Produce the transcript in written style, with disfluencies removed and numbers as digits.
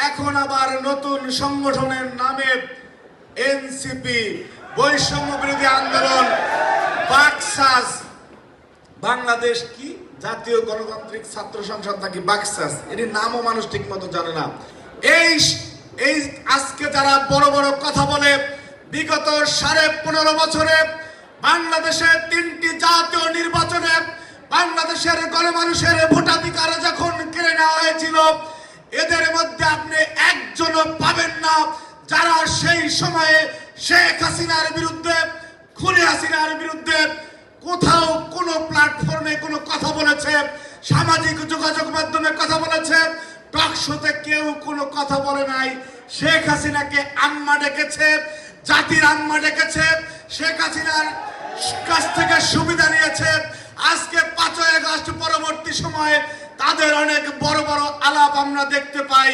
এখন আবার নতুন সংগঠনের নামে এনসিপি, বৈষম্য বিরোধী আন্দোলন, বাকসাস, বাংলাদেশ কি জাতীয় গণতান্ত্রিক ছাত্র সংসদ নাকি বাকসাস, এর নামও মানুষ ঠিক মতো জানে না। এই এই আজকে যারা বড় বড় কথা বলে, বিগত 15.5 বছরে বাংলাদেশের 3টি জাতীয় নির্বাচনে বাংলাদেশের গণমানুষের ভোটাধিকার যখন কেড়ে নেওয়া হয়েছিল, এদের মধ্যে আপনি একজনও পাবেন না যারা সেই সময়ে শেখ হাসিনার বিরুদ্ধে, খুনি হাসিনার বিরুদ্ধে কোথাও কোনো প্ল্যাটফর্মে কোনো কথা বলেছে, সামাজিক যোগাযোগ মাধ্যমে কথা বলেছে, টক শোতে কেউ কোনো কথা বলে নাই। শেখ হাসিনাকে আম্মা ডেকেছে, জাতির আম্মা ডেকেছে, শেখ হাসিনার কাছ থেকে সুবিধা নিয়েছে। আজকে 5ই আগস্ট পরবর্তী সময়ে তাদের অনেক বড় বড় আলাপ আমরা দেখতে পাই।